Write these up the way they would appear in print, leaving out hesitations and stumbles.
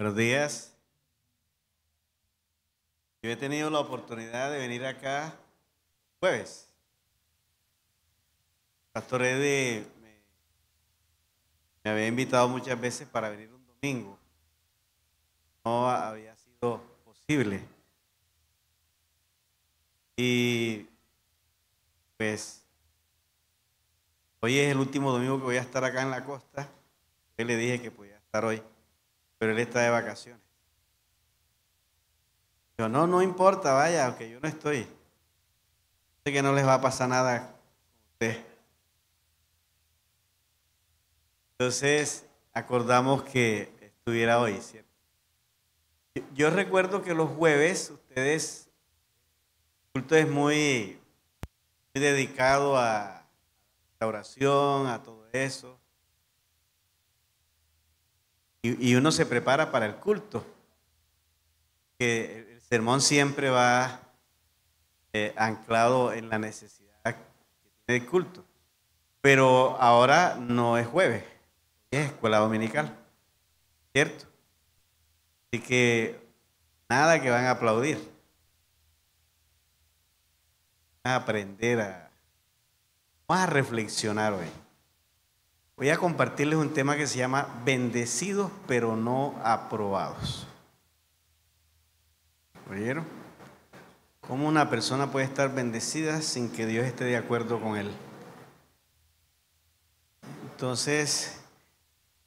Buenos días. Yo he tenido la oportunidad de venir acá jueves. Pastor Eddie me había invitado muchas veces para venir un domingo. No había sido posible. Y pues hoy es el último domingo que voy a estar acá en la costa. Yo le dije que podía estar hoy, pero él está de vacaciones. Yo, no importa, vaya, aunque yo no estoy. Sé que no les va a pasar nada con usted. Entonces acordamos que estuviera hoy, ¿cierto? Yo recuerdo que los jueves ustedes, el culto es muy dedicado a la oración, a todo eso. Y uno se prepara para el culto. Que el sermón siempre va anclado en la necesidad que tiene el culto. Pero ahora no es jueves, es escuela dominical, ¿cierto? Así que nada que van a aplaudir. Van a aprender vamos a reflexionar hoy. Voy a compartirles un tema que se llama bendecidos pero no aprobados. ¿Oyeron? ¿Cómo una persona puede estar bendecida sin que Dios esté de acuerdo con él? Entonces,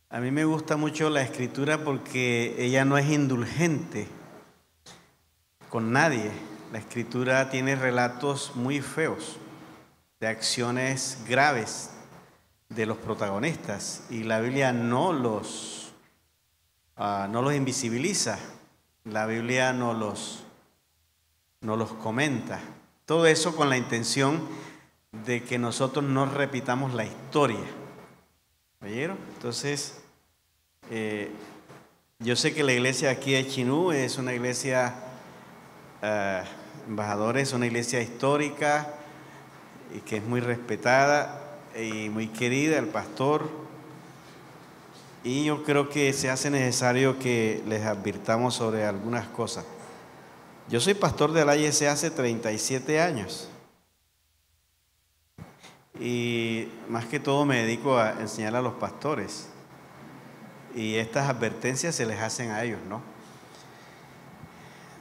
a mí me gusta mucho la escritura porque ella no es indulgente con nadie. La escritura tiene relatos muy feos de acciones graves de los protagonistas y la Biblia no los invisibiliza, la Biblia no los comenta. Todo eso con la intención de que nosotros no repitamos la historia. ¿Oyeron? Entonces, yo sé que la iglesia aquí de Chinú es una iglesia, embajadores, una iglesia histórica y que es muy respetada y muy querida, el pastor. Y yo creo que se hace necesario que les advirtamos sobre algunas cosas. Yo soy pastor de la IEC hace 37 años. Y más que todo me dedico a enseñar a los pastores. Y estas advertencias se les hacen a ellos, ¿no?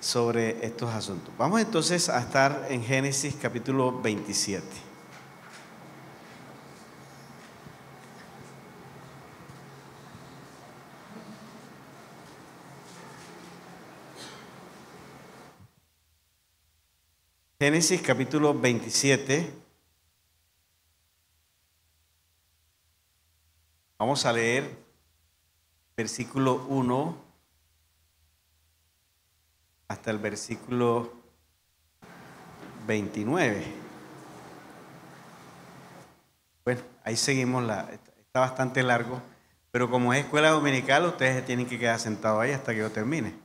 Sobre estos asuntos. Vamos entonces a estar en Génesis capítulo 27. Génesis capítulo 27. Vamos a leer versículo 1 hasta el versículo 29. Bueno, ahí seguimos, está bastante largo, pero como es escuela dominical, ustedes se tienen que quedar sentados ahí hasta que yo termine.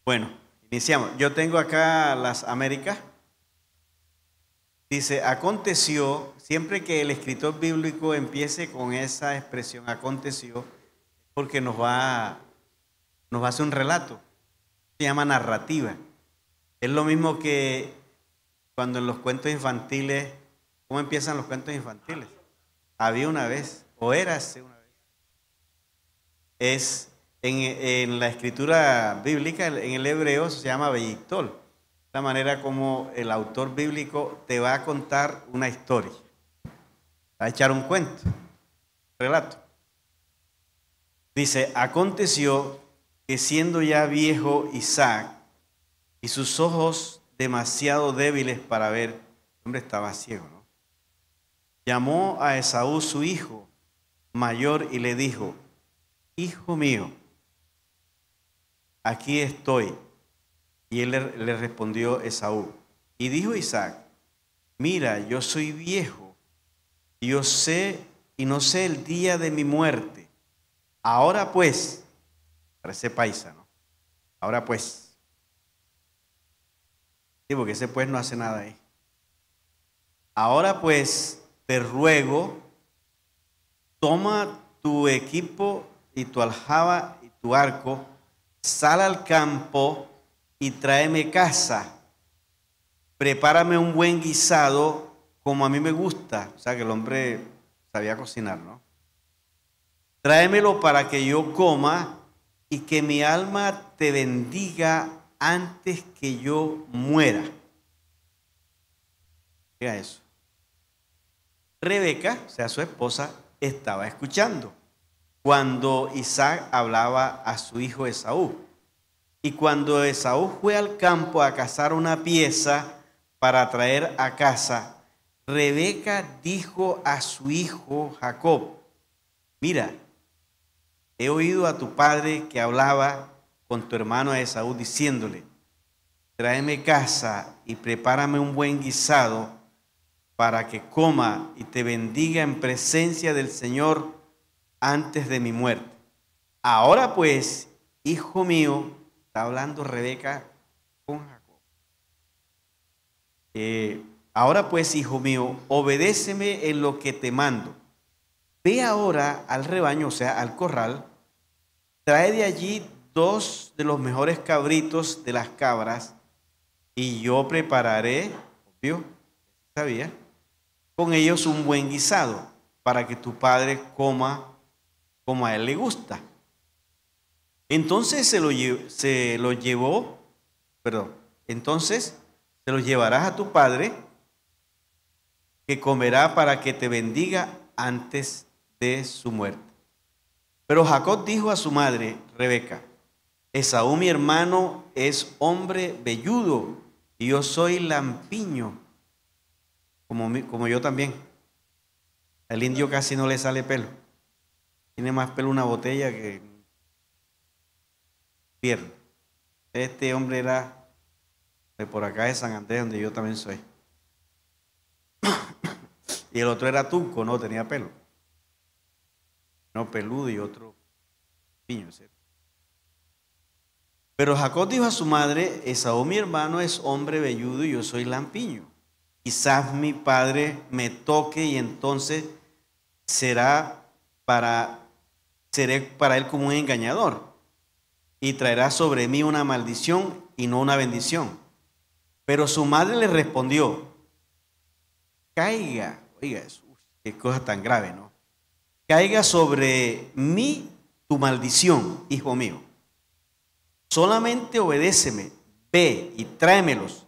Bueno, iniciamos. Yo tengo acá las Américas. Dice, aconteció, siempre que el escritor bíblico empiece con esa expresión, aconteció, porque nos va a hacer un relato. Se llama narrativa. Es lo mismo que cuando en los cuentos infantiles, ¿cómo empiezan los cuentos infantiles? Había una vez, o érase una vez. Es en la escritura bíblica, en el hebreo se llama Veiktol. La manera como el autor bíblico te va a contar una historia. Va a echar un cuento, un relato. Dice, aconteció que siendo ya viejo Isaac y sus ojos demasiado débiles para ver, el hombre estaba ciego, ¿no? Llamó a Esaú su hijo mayor y le dijo, hijo mío, aquí estoy. Y él le respondió Esaú. Y dijo Isaac, mira, yo soy viejo, y yo sé y no sé el día de mi muerte. Ahora pues, parece paisa, ¿no? Ahora pues. Sí, porque ese pues no hace nada ahí. Ahora pues te ruego toma tu equipo y tu aljaba y tu arco, sal al campo y tráeme caza. Prepárame un buen guisado como a mí me gusta. O sea, que el hombre sabía cocinar, ¿no? Tráemelo para que yo coma y que mi alma te bendiga antes que yo muera. Mira eso. Rebeca, o sea, su esposa, estaba escuchando cuando Isaac hablaba a su hijo Esaú. Y cuando Esaú fue al campo a cazar una pieza para traer a casa, Rebeca dijo a su hijo Jacob: mira, he oído a tu padre que hablaba con tu hermano Esaú diciéndole: tráeme caza y prepárame un buen guisado para que coma y te bendiga en presencia del Señor antes de mi muerte. Ahora pues, hijo mío, está hablando Rebeca con Jacob. Ahora pues, hijo mío, obedéceme en lo que te mando. Ve ahora al rebaño, o sea, al corral, trae de allí 2 de los mejores cabritos de las cabras, y yo prepararé, obvio, sabía, con ellos un buen guisado, para que tu padre coma como a él le gusta. Entonces entonces se lo llevarás a tu padre, que comerá para que te bendiga antes de su muerte. Pero Jacob dijo a su madre, Rebeca: Esaú mi hermano es hombre velludo y yo soy lampiño, como yo también. Al indio casi no le sale pelo. Tiene más pelo una botella que pierna. Este hombre era de por acá de San Andrés, donde yo también soy. Y el otro era tunco, no tenía pelo. No, peludo, y otro piño, ¿cierto? Pero Jacob dijo a su madre: Esaú mi hermano es hombre velludo y yo soy lampiño. Quizás mi padre me toque y entonces seré para él como un engañador, y traerá sobre mí una maldición y no una bendición. Pero su madre le respondió: caiga, oiga eso, qué cosa tan grave, ¿no? Caiga sobre mí tu maldición, hijo mío. Solamente obedéceme, ve y tráemelos.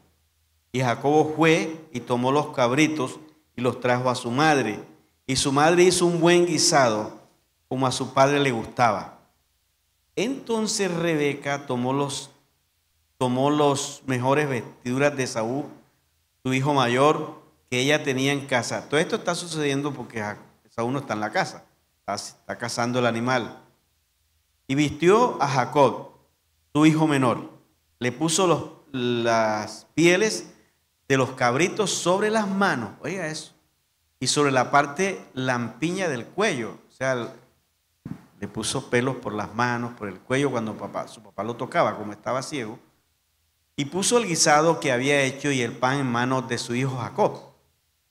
Y Jacobo fue y tomó los cabritos y los trajo a su madre. Y su madre hizo un buen guisado, como a su padre le gustaba. Entonces Rebeca tomó los mejores vestiduras de Esaú, su hijo mayor, que ella tenía en casa. Todo esto está sucediendo porque Esaú no está en la casa, está cazando el animal. Y vistió a Jacob, su hijo menor. Le puso las pieles de los cabritos sobre las manos, oiga eso, y sobre la parte lampiña del cuello. O sea, le puso pelos por las manos, por el cuello cuando su papá lo tocaba, como estaba ciego. Y puso el guisado que había hecho y el pan en manos de su hijo Jacob.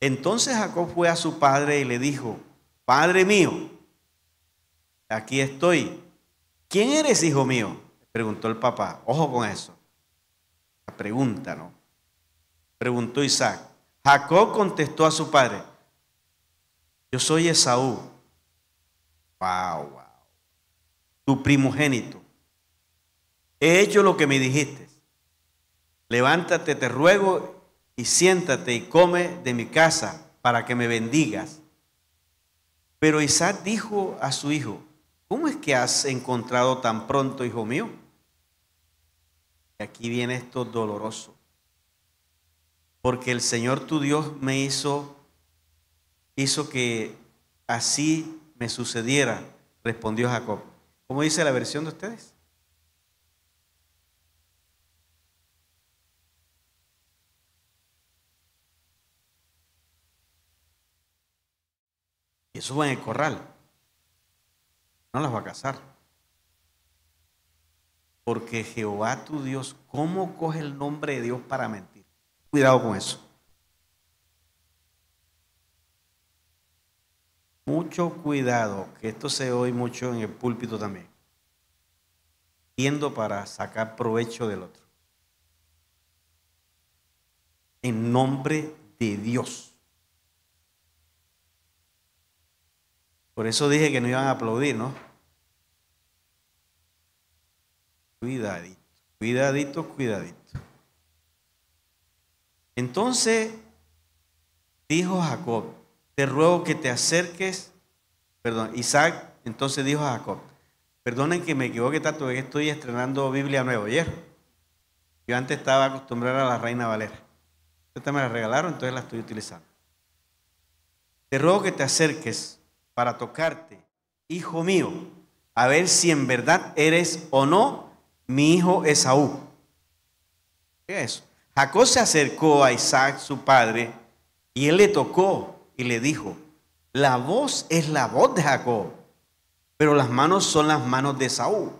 Entonces Jacob fue a su padre y le dijo: Padre mío, aquí estoy. ¿Quién eres, hijo mío?, preguntó el papá. Ojo con eso, la pregunta, ¿no? Preguntó Isaac. Jacob contestó a su padre: yo soy Esaú. Wow, tu primogénito. He hecho lo que me dijiste. Levántate, te ruego, y siéntate y come de mi casa para que me bendigas. Pero Isaac dijo a su hijo: ¿cómo es que has encontrado tan pronto, hijo mío? Y aquí viene esto doloroso. Porque el Señor tu Dios me hizo que así me sucediera, respondió Jacob. ¿Cómo dice la versión de ustedes? Y eso va en el corral. No las va a cazar. Porque Jehová tu Dios, ¿cómo coge el nombre de Dios para mentir? Cuidado con eso. Mucho cuidado, que esto se oye mucho en el púlpito también. Yendo para sacar provecho del otro. En nombre de Dios. Por eso dije que no iban a aplaudir, ¿no? Cuidadito, cuidadito, cuidadito. Entonces dijo Jacob, te ruego que te acerques, Isaac entonces dijo a Jacob, perdonen que me equivoque tanto, que estoy estrenando Biblia nueva ayer. Yo antes estaba acostumbrado a la Reina Valera. Esta me la regalaron, entonces la estoy utilizando. Te ruego que te acerques para tocarte, hijo mío, a ver si en verdad eres o no mi hijo Esaú. ¿Qué es eso? Jacob se acercó a Isaac, su padre, y él le tocó y le dijo, la voz es la voz de Jacob, pero las manos son las manos de Esaú.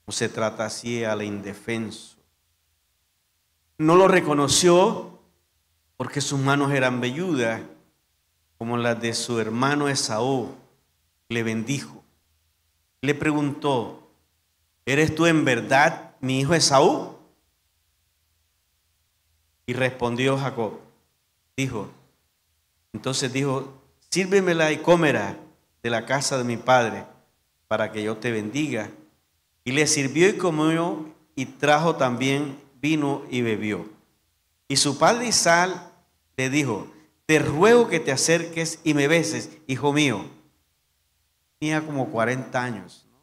No se trata así al indefenso. No lo reconoció porque sus manos eran velludas, como las de su hermano Esaú. Le bendijo. Le preguntó, ¿eres tú en verdad mi hijo Esaú? Y respondió Jacob, entonces dijo, sírvemela y cómela de la casa de mi padre, para que yo te bendiga. Y le sirvió y comió, y trajo también vino y bebió. Y su padre Isaac le dijo, te ruego que te acerques y me beses, hijo mío. Tenía como 40 años, ¿no?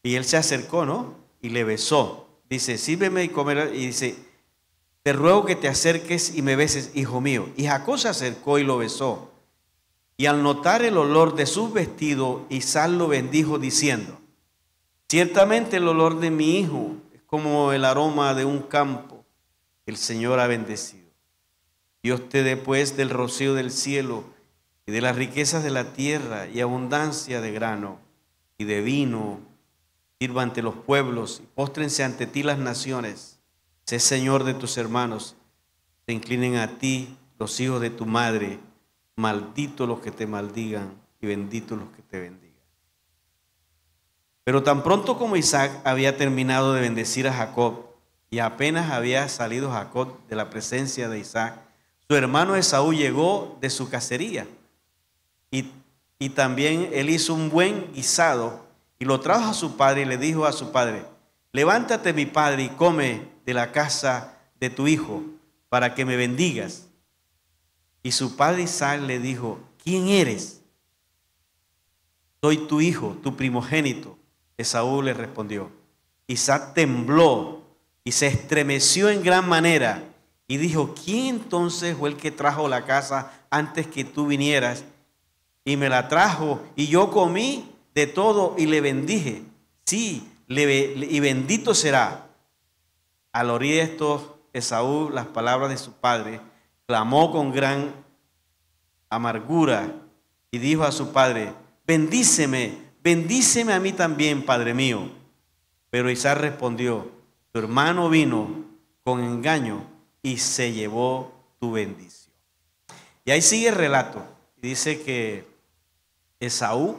Y él se acercó, ¿no? Y le besó. Dice, sírveme y comer. Y dice, te ruego que te acerques y me beses, hijo mío. Y Jacob se acercó y lo besó. Y al notar el olor de sus vestidos, Isaac lo bendijo diciendo, ciertamente el olor de mi hijo es como el aroma de un campo que el Señor ha bendecido. Dios te dé pues del rocío del cielo y de las riquezas de la tierra y abundancia de grano y de vino. Sirva ante los pueblos y póstrense ante ti las naciones. Sé Señor de tus hermanos. Se inclinen a ti los hijos de tu madre. Malditos los que te maldigan y benditos los que te bendigan. Pero tan pronto como Isaac había terminado de bendecir a Jacob y apenas había salido Jacob de la presencia de Isaac, su hermano Esaú llegó de su cacería y también él hizo un buen guisado y lo trajo a su padre y le dijo a su padre, levántate mi padre y come de la casa de tu hijo para que me bendigas. Y su padre Isaac le dijo, ¿quién eres? Soy tu hijo, tu primogénito. Esaú le respondió. Isaac tembló y se estremeció en gran manera y dijo, ¿quién entonces fue el que trajo la casa antes que tú vinieras? Y me la trajo y yo comí de todo y le bendije. Sí, y bendito será. Al oír esto, Esaú las palabras de su padre, clamó con gran amargura y dijo a su padre, bendíceme, bendíceme a mí también, padre mío. Pero Isaac respondió, tu hermano vino con engaño y se llevó tu bendición. Y ahí sigue el relato. Dice que Esaú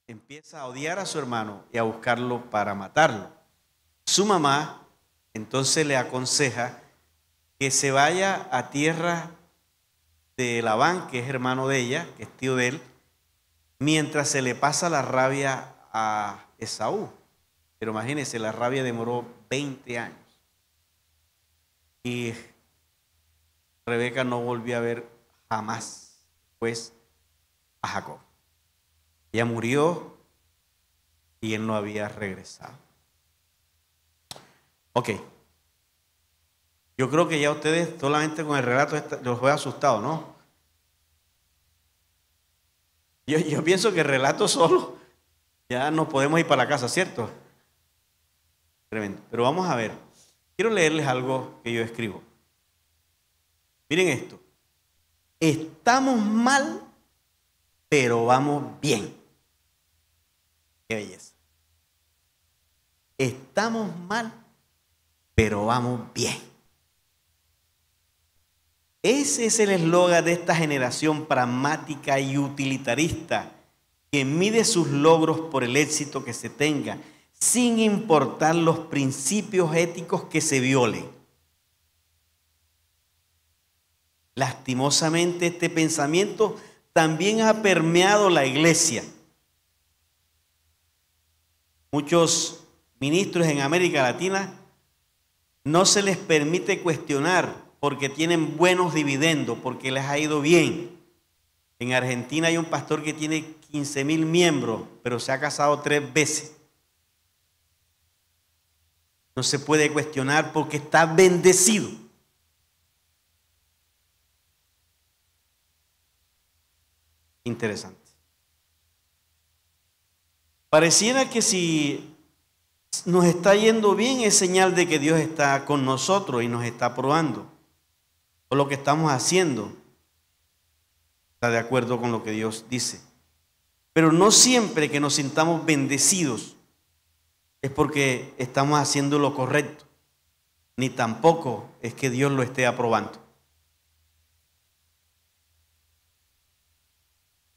empieza a odiar a su hermano y a buscarlo para matarlo. Su mamá entonces le aconseja que se vaya a tierra de Labán, que es hermano de ella, que es tío de él, mientras se le pasa la rabia a Esaú. Pero imagínense, la rabia demoró 20 años. Y Rebeca no volvió a ver jamás pues a Jacob. Ella murió y él no había regresado. Ok. Yo creo que ya ustedes solamente con el relato los fue asustado, ¿no? Yo pienso que el relato solo ya nos podemos ir para la casa, ¿cierto? Tremendo. Pero vamos a ver. Quiero leerles algo que yo escribo. Miren esto. Estamos mal, pero vamos bien. Qué belleza. Estamos mal, pero vamos bien. Ese es el eslogan de esta generación pragmática y utilitarista que mide sus logros por el éxito que se tenga, sin importar los principios éticos que se violen. Lastimosamente, este pensamiento también ha permeado la iglesia. Muchos ministros en América Latina no se les permite cuestionar porque tienen buenos dividendos, porque les ha ido bien. En Argentina hay un pastor que tiene 15,000 miembros, pero se ha casado 3 veces. No se puede cuestionar porque está bendecido. Interesante. Pareciera que si nos está yendo bien es señal de que Dios está con nosotros y nos está probando. O lo que estamos haciendo está de acuerdo con lo que Dios dice. Pero no siempre que nos sintamos bendecidos es porque estamos haciendo lo correcto, ni tampoco es que Dios lo esté aprobando.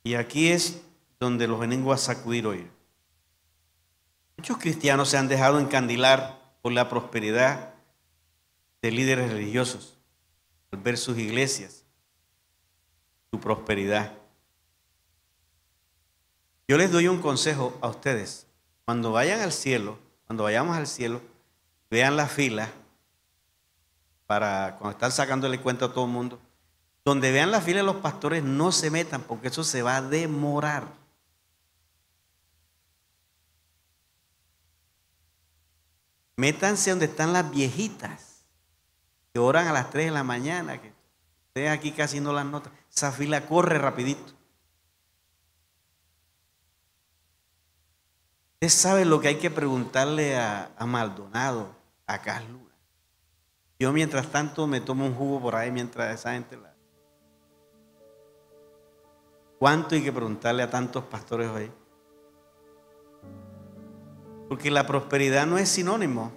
Y aquí es donde los vengo a sacudir hoy. Muchos cristianos se han dejado encandilar por la prosperidad de líderes religiosos al ver sus iglesias, su prosperidad. Yo les doy un consejo a ustedes. Cuando vayan al cielo, cuando vayamos al cielo, vean la fila para cuando están sacándole cuenta a todo el mundo. Donde vean la fila de los pastores, no se metan porque eso se va a demorar. Métanse donde están las viejitas que oran a las 3 de la mañana, que ustedes aquí casi no las notan. Esa fila corre rapidito. Usted sabe lo que hay que preguntarle a Maldonado, a Carlos. Yo mientras tanto me tomo un jugo por ahí mientras esa gente la... ¿Cuánto hay que preguntarle a tantos pastores hoy? Porque la prosperidad no es sinónimo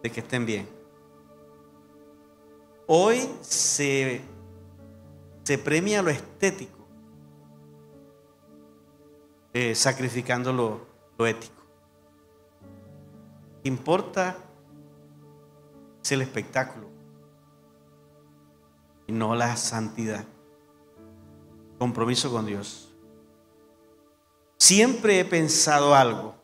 de que estén bien. Hoy se premia lo estético, sacrificando lo ético. Importa es el espectáculo y no la santidad. Compromiso con Dios. Siempre he pensado algo.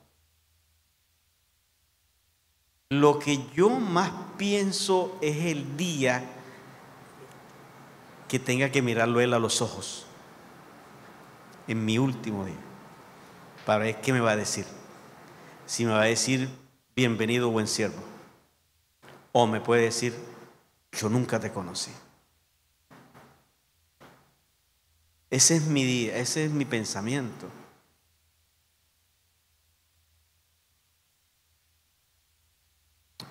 Lo que yo más pienso es el día que tenga que mirarlo él a los ojos, en mi último día, para ver qué me va a decir. Si me va a decir bienvenido buen siervo, o me puede decir yo nunca te conocí. Ese es mi día, ese es mi pensamiento.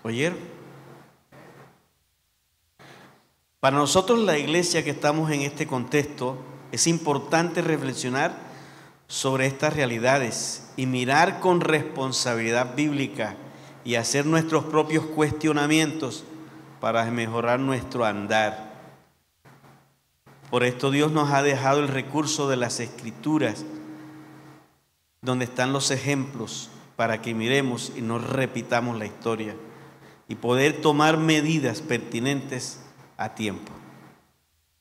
¿Oyeron? Para nosotros la iglesia que estamos en este contexto es importante reflexionar sobre estas realidades y mirar con responsabilidad bíblica y hacer nuestros propios cuestionamientos para mejorar nuestro andar. Por esto Dios nos ha dejado el recurso de las Escrituras, donde están los ejemplos para que miremos y no repitamos la historia y poder tomar medidas pertinentes a tiempo.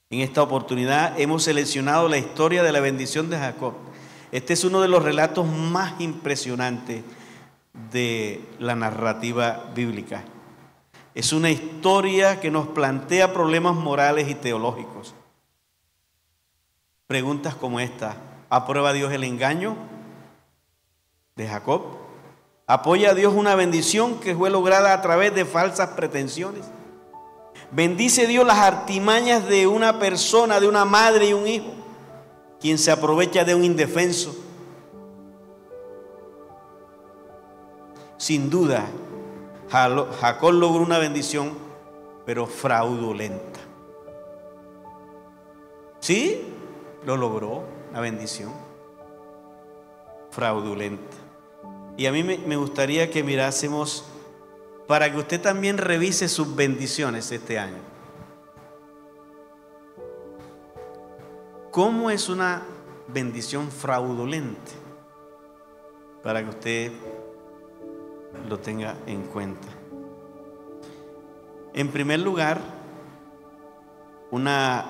En esta oportunidad hemos seleccionado la historia de la bendición de Jacob. Este es uno de los relatos más impresionantes de la narrativa bíblica. Es una historia que nos plantea problemas morales y teológicos. Preguntas como esta: ¿aprueba Dios el engaño de Jacob? ¿Apoya a Dios una bendición que fue lograda a través de falsas pretensiones? ¿Bendice Dios las artimañas de una persona, de una madre y un hijo, quien se aprovecha de un indefenso? Sin duda, Jacob logró una bendición, pero fraudulenta. Sí, lo logró, la bendición fraudulenta. Y a mí me gustaría que mirásemos para que usted también revise sus bendiciones este año. ¿Cómo es una bendición fraudulenta? Para que usted lo tenga en cuenta. En primer lugar, una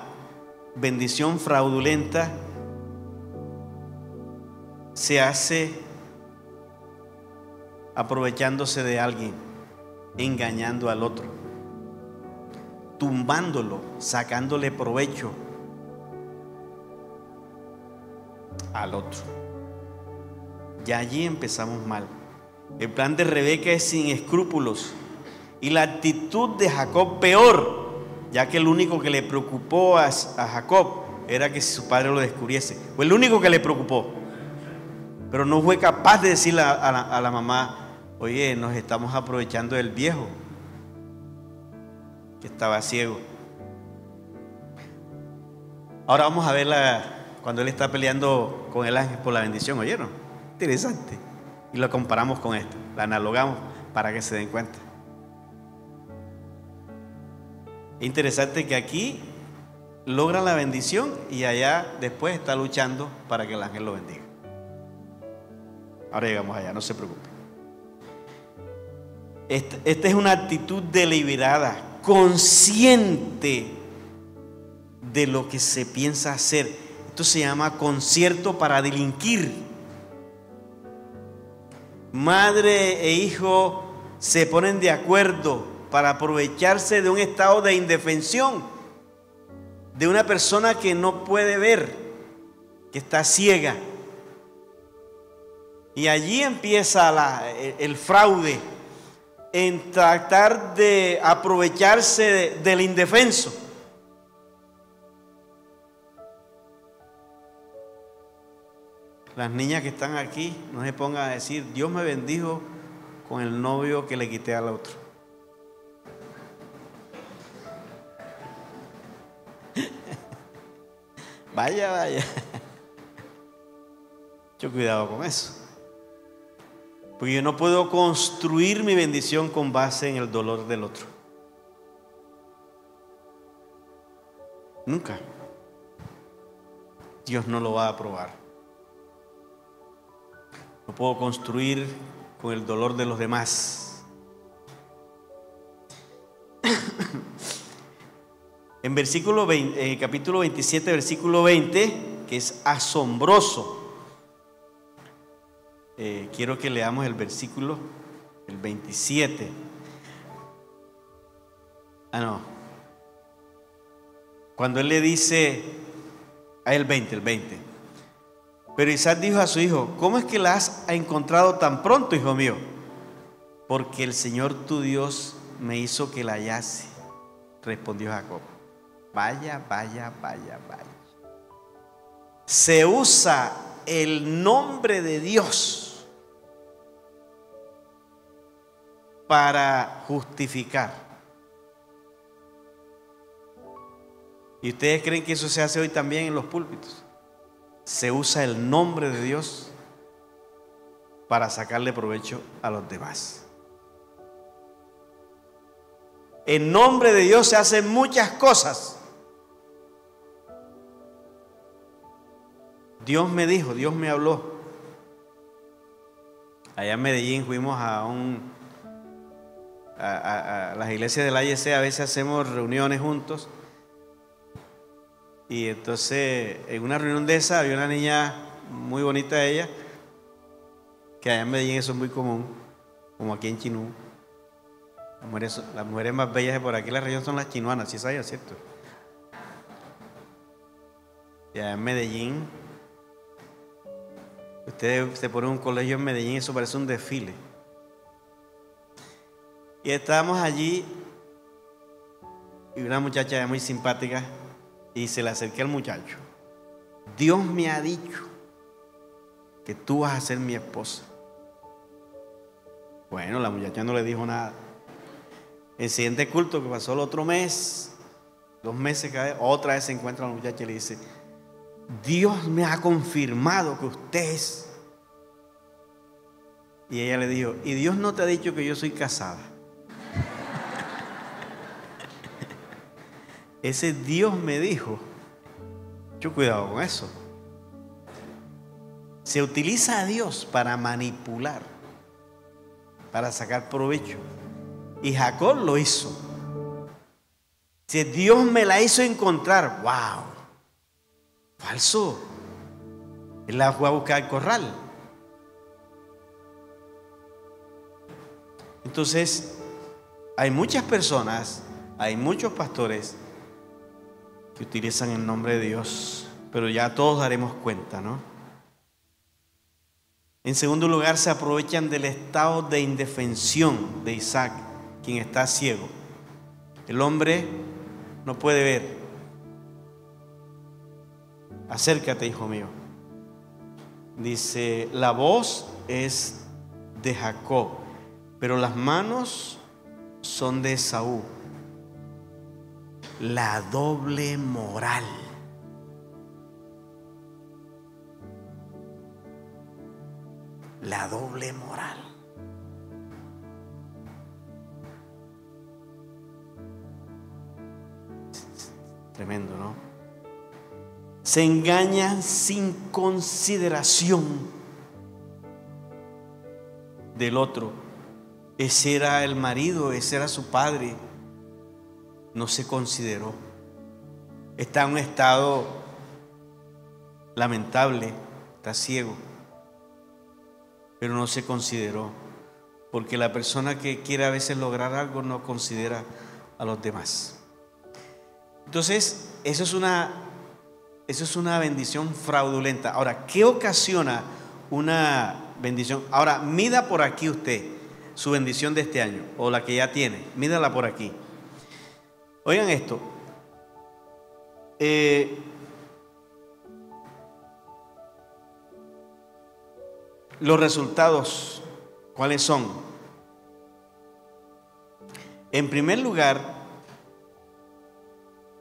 bendición fraudulenta se hace aprovechándose de alguien, engañando al otro, tumbándolo, sacándole provecho al otro. Ya allí empezamos mal. El plan de Rebeca es sin escrúpulos y la actitud de Jacob peor, ya que el único que le preocupó a Jacob era que su padre lo descubriese. Fue el único que le preocupó, pero no fue capaz de decirle a la mamá: oye, nos estamos aprovechando del viejo que estaba ciego. Ahora vamos a ver cuando él está peleando con el ángel por la bendición. ¿Oyeron? Interesante. Y lo comparamos con esto, la analogamos para que se den cuenta. Interesante que aquí logra la bendición y allá después está luchando para que el ángel lo bendiga. Ahora llegamos allá, no se preocupe. Esta es una actitud deliberada, consciente de lo que se piensa hacer. Esto se llama concierto para delinquir. Madre e hijo se ponen de acuerdo para aprovecharse de un estado de indefensión, de una persona que no puede ver, que está ciega. Y allí empieza el fraude, en tratar de aprovecharse del indefenso. Las niñas que están aquí, no se pongan a decir: Dios me bendijo con el novio que le quité al otro. Vaya. Mucho cuidado con eso. Porque yo no puedo construir mi bendición con base en el dolor del otro. Nunca. Dios no lo va a aprobar. No puedo construir con el dolor de los demás. En capítulo 27, versículo 20, que es asombroso. Quiero que leamos el versículo, el 27. Cuando él le dice, el 20. Pero Isaac dijo a su hijo: ¿cómo es que la has encontrado tan pronto, hijo mío? Porque el Señor tu Dios me hizo que la hallase, respondió Jacob. Vaya. Se usa el nombre de Dios para justificar. ¿Y ustedes creen que eso se hace hoy también en los púlpitos? Se usa el nombre de Dios para sacarle provecho a los demás. En nombre de Dios se hacen muchas cosas. Dios me dijo, Dios me habló. Allá en Medellín fuimos a las iglesias del AYC. A veces hacemos reuniones juntos. Y entonces en una reunión de esa había una niña muy bonita, ella, que allá en Medellín eso es muy común, como aquí en Chinú. Las mujeres más bellas de por aquí en la región son las chinuanas, ¿sí sabes, cierto? Y allá en Medellín, ustedes se ponen un colegio en Medellín, eso parece un desfile. Y estábamos allí y una muchacha muy simpática, y se le acerqué al muchacho: Dios me ha dicho que tú vas a ser mi esposa. Bueno, la muchacha no le dijo nada. El siguiente culto que pasó el otro mes, 2 meses, otra vez se encuentra la muchacha y le dice: Dios me ha confirmado que usted es. Y ella le dijo, ¿y Dios no te ha dicho que yo soy casada? Ese Dios me dijo. Mucho cuidado con eso. Se utiliza a Dios para manipular, para sacar provecho. Y Jacob lo hizo. Si Dios me la hizo encontrar, wow, falso. Él la fue a buscar al corral. Entonces, hay muchas personas, hay muchos pastores que utilizan el nombre de Dios, pero ya todos daremos cuenta, ¿no? En segundo lugar, se aprovechan del estado de indefensión de Isaac, quien está ciego. El hombre no puede ver. Acércate, hijo mío. Dice, la voz es de Jacob, pero las manos son de Esaú. La doble moral. La doble moral. Tremendo, ¿no? Se engañan sin consideración del otro. Ese era el marido, ese era su padre. No se consideró. Está en un estado lamentable, está ciego, pero no se consideró, porque la persona que quiere a veces lograr algo no considera a los demás. Entonces, eso es una bendición fraudulenta. Ahora, ¿qué ocasiona una bendición? Ahora, mida por aquí usted su bendición de este año, o la que ya tiene, mídala por aquí. Oigan esto. Los resultados, ¿cuáles son? En primer lugar,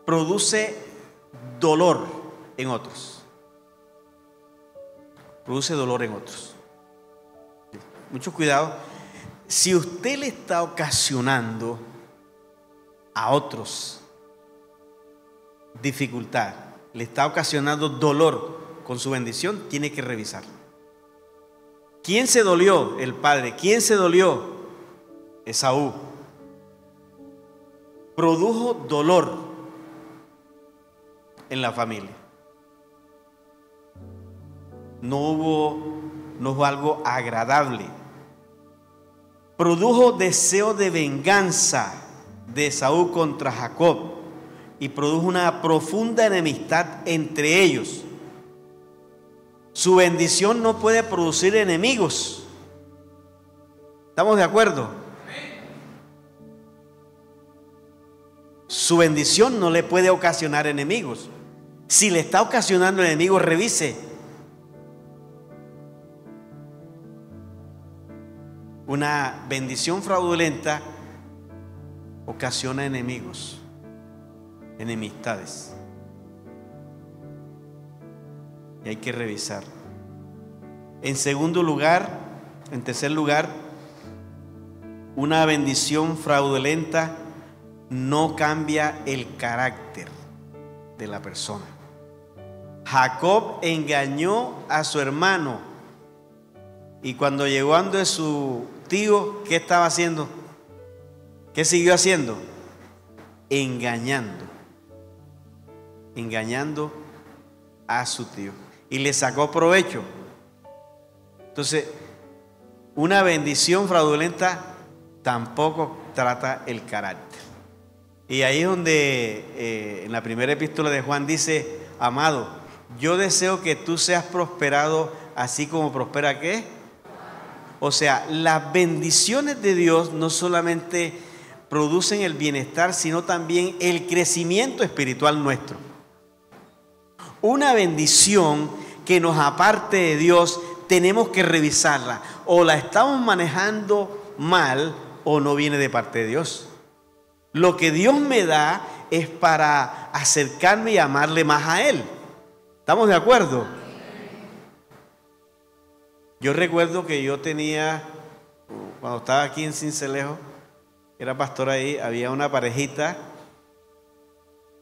produce dolor en otros. Produce dolor en otros. Mucho cuidado. Si usted le está ocasionando a otros dificultad, le está ocasionando dolor con su bendición, tiene que revisarlo. ¿Quién se dolió? El padre. ¿Quién se dolió? Esaú. Produjo dolor en la familia. No hubo algo agradable. Produjo deseo de venganza de Esaú contra Jacob y produjo una profunda enemistad entre ellos. Su bendición no puede producir enemigos. ¿Estamos de acuerdo? Su bendición no le puede ocasionar enemigos. Si le está ocasionando enemigos, revise. Una bendición fraudulenta ocasiona enemigos, enemistades. Y hay que revisar. En tercer lugar, una bendición fraudulenta no cambia el carácter de la persona. Jacob engañó a su hermano y cuando llegó ante su tío, ¿qué estaba haciendo? ¿Qué siguió haciendo? Engañando a su tío. Y le sacó provecho. Entonces, una bendición fraudulenta tampoco trata el carácter. Y ahí es donde en la primera epístola de Juan dice: amado, yo deseo que tú seas prosperado así como prospera ¿qué? O sea, las bendiciones de Dios no solamente producen el bienestar, sino también el crecimiento espiritual nuestro. Una bendición que nos aparte de Dios, tenemos que revisarla. O la estamos manejando mal o no viene de parte de Dios. Lo que Dios me da es para acercarme y amarle más a Él. ¿Estamos de acuerdo? Yo recuerdo que yo tenía cuando estaba aquí en Sincelejo, era pastor ahí, había una parejita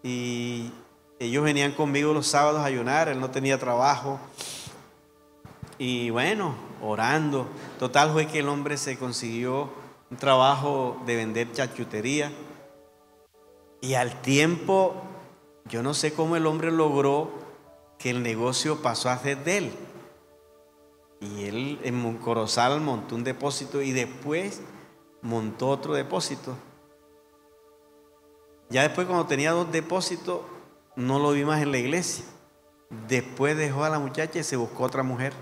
y ellos venían conmigo los sábados a ayunar, él no tenía trabajo. Y bueno, orando. Total fue que el hombre se consiguió un trabajo de vender charcutería. Y al tiempo, yo no sé cómo el hombre logró que el negocio pasó a ser de él. Y él en Corozal montó un depósito y después montó otro depósito. Ya después, cuando tenía 2 depósitos, no lo vi más en la iglesia. Después dejó a la muchacha y se buscó otra mujer.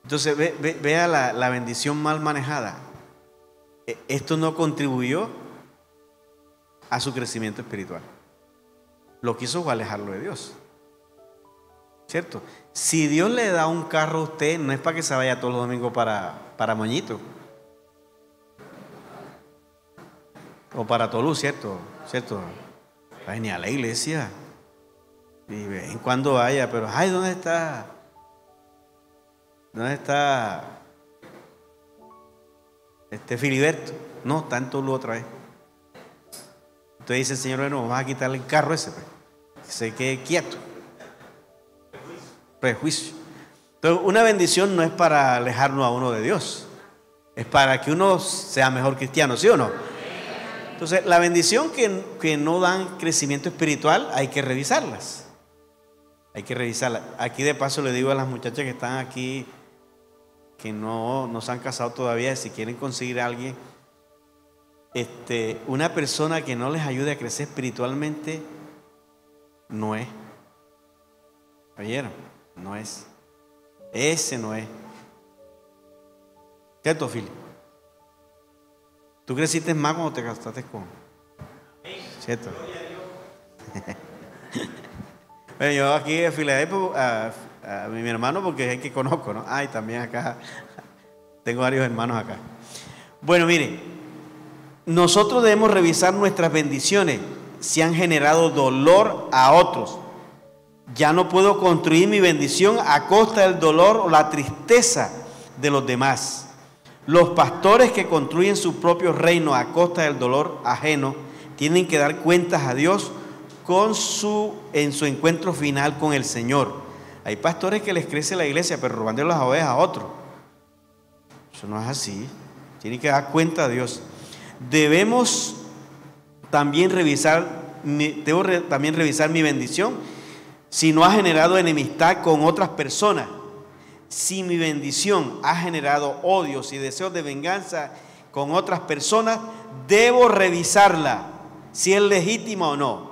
Entonces vea la bendición mal manejada. Esto no contribuyó a su crecimiento espiritual. Lo que hizo fue alejarlo de Dios. ¿Cierto? Si Dios le da un carro a usted, no es para que se vaya todos los domingos para Moñito o para Tolú, ¿cierto? Va a venir a la iglesia y de vez en cuando vaya, pero ay, ¿dónde está Filiberto? No, está en Tolú otra vez. Entonces dice el Señor, bueno, vamos a quitarle el carro ese, pues, que se quede quieto. Prejuicio. Entonces, una bendición no es para alejarnos a uno de Dios, es para que uno sea mejor cristiano, ¿sí o no? Entonces, la bendición que no dan crecimiento espiritual, hay que revisarlas. Hay que revisarlas. Aquí de paso le digo a las muchachas que están aquí, que no se han casado todavía, si quieren conseguir a alguien, una persona que no les ayude a crecer espiritualmente, no es. ¿Oyeron? No es. Ese no es. ¿Cierto, Fili? Tú creciste más cuando te casaste con. ¿Cierto? Bueno, yo aquí en Filadelfia a mi hermano porque es el que conozco, ¿no? Y también acá tengo varios hermanos acá. Bueno, mire, nosotros debemos revisar nuestras bendiciones si han generado dolor a otros. Ya no puedo construir mi bendición a costa del dolor o la tristeza de los demás. Los pastores que construyen su propio reino a costa del dolor ajeno tienen que dar cuentas a Dios en su encuentro final con el Señor. Hay pastores que les crece la iglesia, pero robando las ovejas a otros. Eso no es así. Tienen que dar cuenta a Dios. Debo también revisar mi bendición si no ha generado enemistad con otras personas. Si mi bendición ha generado odios y deseos de venganza con otras personas, debo revisarla si es legítima o no.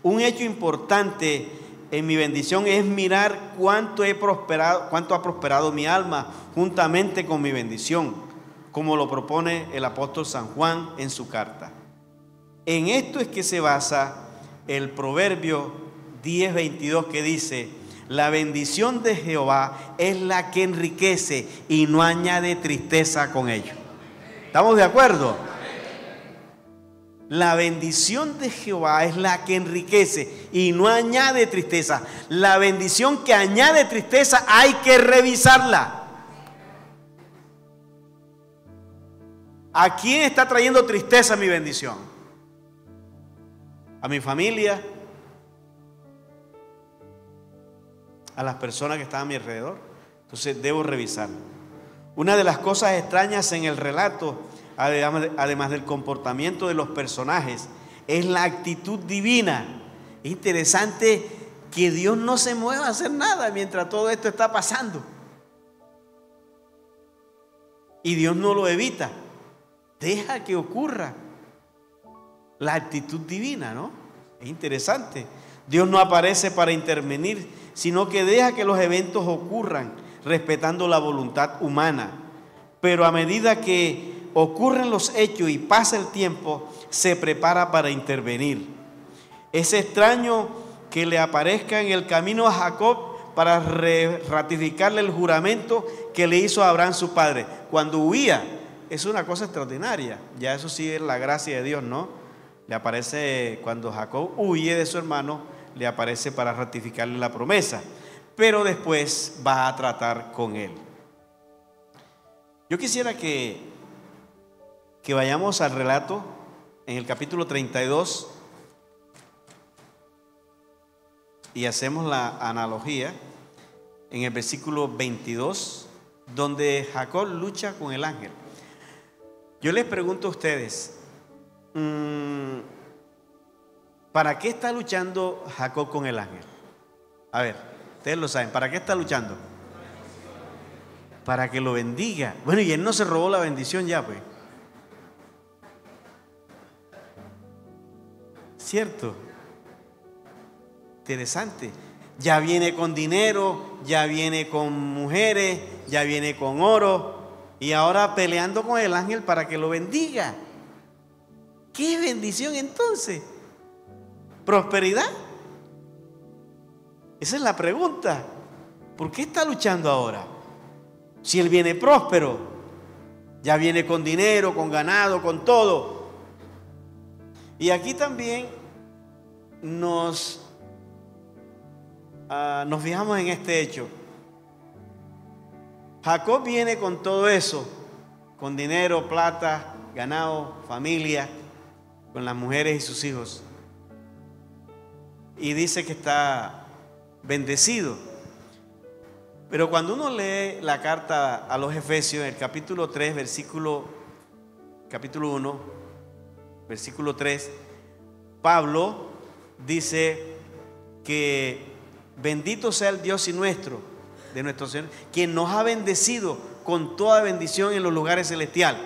Un hecho importante en mi bendición es mirar cuánto ha prosperado mi alma juntamente con mi bendición, como lo propone el apóstol San Juan en su carta. En esto es que se basa el proverbio 10:22 que dice: la bendición de Jehová es la que enriquece y no añade tristeza con ello. ¿Estamos de acuerdo? La bendición de Jehová es la que enriquece y no añade tristeza. La bendición que añade tristeza hay que revisarla. ¿A quién está trayendo tristeza mi bendición? ¿A mi familia? ¿A las personas que están a mi alrededor? Entonces debo revisar. Una de las cosas extrañas en el relato, además del comportamiento de los personajes, es la actitud divina. Es interesante que Dios no se mueva a hacer nada mientras todo esto está pasando. Y Dios no lo evita. Deja que ocurra. La actitud divina, ¿no? Es interesante. Dios no aparece para intervenir, sino que deja que los eventos ocurran, respetando la voluntad humana. Pero a medida que ocurren los hechos y pasa el tiempo, se prepara para intervenir. Es extraño que le aparezca en el camino a Jacob para ratificarle el juramento que le hizo a Abraham su padre. Cuando huía, es una cosa extraordinaria. Ya eso sí es la gracia de Dios, ¿no? Le aparece cuando Jacob huye de su hermano, le aparece para ratificarle la promesa. Pero después va a tratar con él. Yo quisiera que vayamos al relato en el capítulo 32 y hacemos la analogía en el versículo 22, donde Jacob lucha con el ángel. Yo les pregunto a ustedes, ¿para qué está luchando Jacob con el ángel? A ver, ustedes lo saben, ¿para qué está luchando? Para que lo bendiga. Bueno, y él no se robó la bendición ya, pues. ¿Cierto? Interesante. Ya viene con dinero, ya viene con mujeres, ya viene con oro, y ahora peleando con el ángel para que lo bendiga. ¿Qué bendición entonces? ¿Prosperidad? Esa es la pregunta. ¿Por qué está luchando ahora? Si él viene próspero, ya viene con dinero, con ganado, con todo. Y aquí también nos fijamos en este hecho. Jacob viene con todo eso, con dinero, plata, ganado, familia, con las mujeres y sus hijos. Y dice que está bendecido. Pero cuando uno lee la carta a los Efesios, en el capítulo 3, capítulo 1, versículo 3, Pablo dice que bendito sea el Dios y de nuestro Señor, quien nos ha bendecido con toda bendición en los lugares celestiales.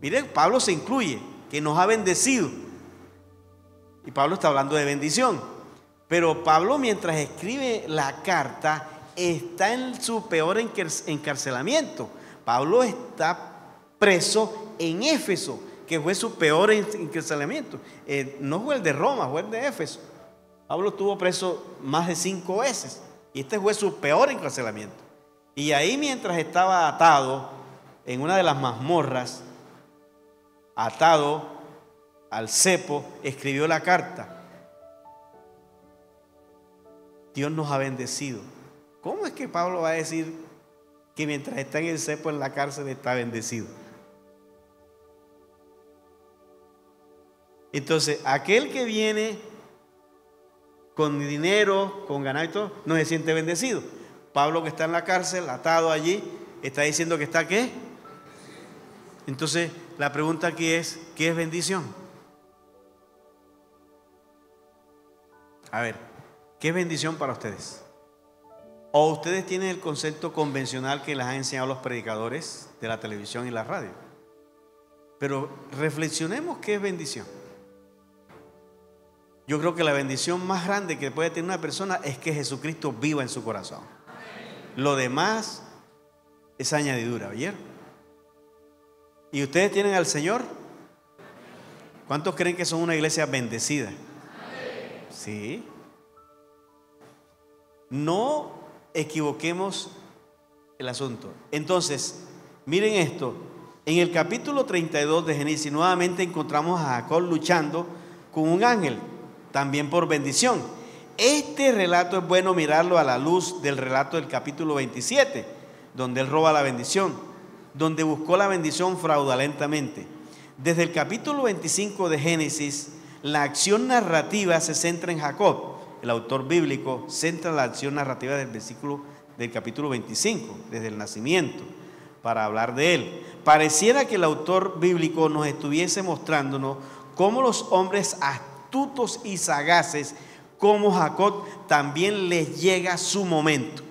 Miren, Pablo se incluye, que nos ha bendecido. Y Pablo está hablando de bendición. Pero Pablo, mientras escribe la carta, está en su peor encarcelamiento. Pablo está preso en Éfeso, que fue su peor encarcelamiento. No fue el de Roma, fue el de Éfeso. Pablo estuvo preso más de 5 veces y este fue su peor encarcelamiento. Y ahí, mientras estaba atado en una de las mazmorras, atado al cepo, escribió la carta. Dios nos ha bendecido. ¿Cómo es que Pablo va a decir que mientras está en el cepo, en la cárcel, está bendecido? Entonces, aquel que viene con dinero, con ganado y todo, no se siente bendecido. Pablo, que está en la cárcel, atado allí, está diciendo que está ¿qué? Entonces, la pregunta aquí es, ¿qué es bendición? A ver, ¿qué es bendición para ustedes? ¿O ustedes tienen el concepto convencional que les han enseñado los predicadores de la televisión y la radio? Pero reflexionemos qué es bendición. Yo creo que la bendición más grande que puede tener una persona es que Jesucristo viva en su corazón. Lo demás es añadidura, ¿oyeron? ¿Y ustedes tienen al Señor? ¿Cuántos creen que son una iglesia bendecida? Sí. No equivoquemos el asunto. Entonces, miren esto. En el capítulo 32 de Génesis nuevamente encontramos a Jacob luchando con un ángel, también por bendición. Este relato es bueno mirarlo a la luz del relato del capítulo 27, donde él roba la bendición, donde buscó la bendición fraudulentamente. Desde el capítulo 25 de Génesis, la acción narrativa se centra en Jacob. El autor bíblico centra la acción narrativa del capítulo 25, desde el nacimiento, para hablar de él. Pareciera que el autor bíblico nos estuviese mostrándonos cómo los hombres astutos y sagaces como Jacob también les llega su momento.